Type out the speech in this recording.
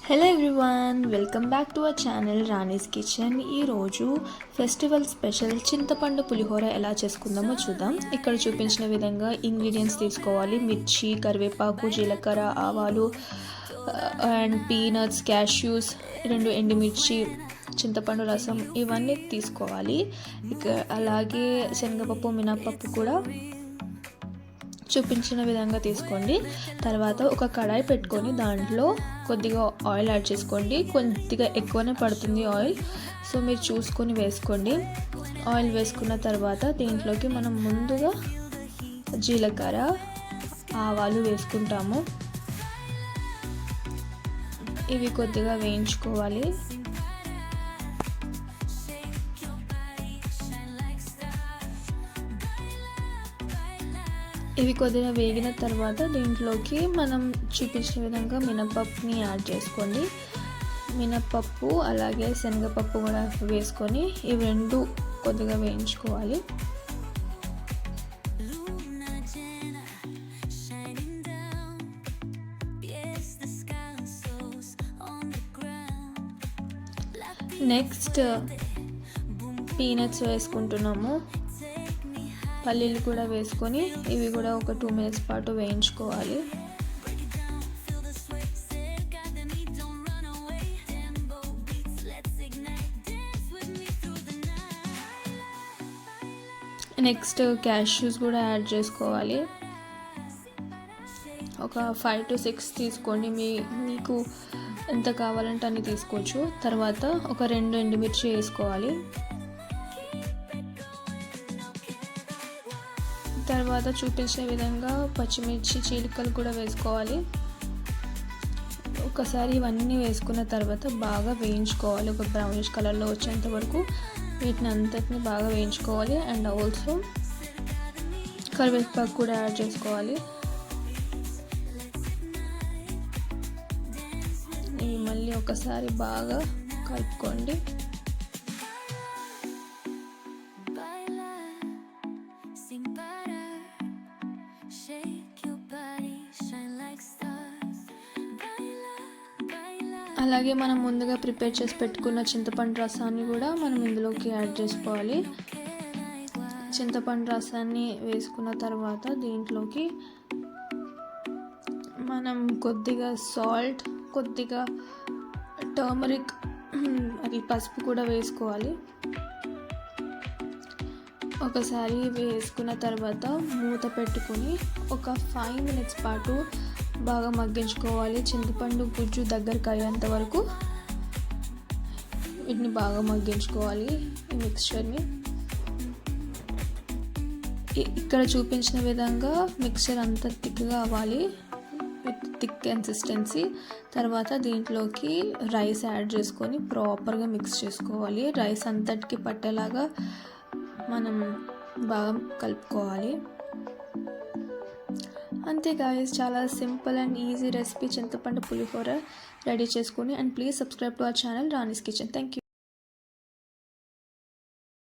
Hello everyone, welcome back to our channel Rani's kitchen. ఈరోజు festival special చింతపండు పులిహోర ఎలా చేసుకుందామో చూద్దాం. ఇక్కడ చూపించిన విధంగా ఇంగ్రీడియంట్స్ తీసుకోవాలి. మిర్చి, కరివేపాకు, జీలకర్ర, ఆవాలు అండ్ పీనట్స్, క్యాష్యూస్, 2 ఎండుమిర్చి, చింతపండు రసం ఇవన్నీ తీసుకోవాలి. ఇక అలాగే శనగపప్పు, మినప్పప్పు కూడా చూపించిన విధంగా తీసుకోండి. తర్వాత ఒక కడాయి పెట్టుకొని దాంట్లో కొద్దిగా ఆయిల్ యాడ్ చేసుకోండి. కొద్దిగా ఎక్కువనే పడుతుంది ఆయిల్, సో మీరు చూసుకొని వేసుకోండి. ఆయిల్ వేసుకున్న తర్వాత దీంట్లోకి మనం ముందుగా జీలకర్ర, ఆవాలు వేసుకుంటాము. ఇవి కొద్దిగా వేయించుకోవాలి. ఇవి కొద్దిగా వేగిన తర్వాత దీంట్లోకి మనం చూపించిన విధంగా మినపప్పుని యాడ్ చేసుకోండి. మినపప్పు అలాగే శనగపప్పు కూడా వేసుకొని ఇవి 2 కొద్దిగా వేయించుకోవాలి. నెక్స్ట్ పీనట్స్ వేసుకుంటున్నాము. పల్లీలు కూడా వేసుకొని ఇవి కూడా ఒక 2 మినిట్స్ పాటు వేయించుకోవాలి. నెక్స్ట్ క్యాష్యూస్ కూడా యాడ్ చేసుకోవాలి. ఒక 5 to 6 తీసుకోండి, మీకు ఎంత కావాలంటే అన్ని తీసుకోవచ్చు. తర్వాత ఒక 2 ఎండుమిర్చి వేసుకోవాలి. తర్వాత చూపించిన విధంగా పచ్చిమిర్చి చీలికలు కూడా వేసుకోవాలి. ఒకసారి ఇవన్నీ వేసుకున్న తర్వాత బాగా వేయించుకోవాలి. ఒక బ్రౌనిష్ కలర్లో వచ్చేంత వరకు వీటిని అంతటిని బాగా వేయించుకోవాలి. అండ్ ఆల్సో కరివేపాకు కూడా యాడ్ చేసుకోవాలి. ఇవి మళ్ళీ ఒకసారి బాగా కలుపుకోండి. అలాగే మనం ముందుగా ప్రిపేర్ చేసి పెట్టుకున్న చింతపండు రసాన్ని కూడా మనం ఇందులోకి యాడ్ చేసుకోవాలి. చింతపండు రసాన్ని వేసుకున్న తర్వాత దీంట్లోకి మనం కొద్దిగా సాల్ట్, కొద్దిగా టర్మరిక్, అది పసుపు కూడా వేసుకోవాలి. ఒకసారి వేసుకున్న తర్వాత మూత పెట్టుకొని ఒక 5 minutes పాటు బాగా మగ్గించుకోవాలి. చింతపండు గుజ్జు దగ్గరకు అయ్యేంత వరకు వీటిని బాగా మగ్గించుకోవాలి. ఈ మిక్స్చర్ని ఇక్కడ చూపించిన విధంగా మిక్స్చర్ అంతా థిక్గా అవ్వాలి, విత్ థిక్ కన్సిస్టెన్సీ. తర్వాత దీంట్లోకి రైస్ యాడ్ చేసుకొని ప్రాపర్గా మిక్స్ చేసుకోవాలి. రైస్ అంతటికి పట్టేలాగా మనం బాగా కలుపుకోవాలి. అంతే గాయ్స్, చాలా సింపుల్ అండ్ ఈజీ రెసిపీ చింతపండు పులిహోర రెడీ చేసుకొని. And please subscribe to our channel Rani's kitchen. Thank you.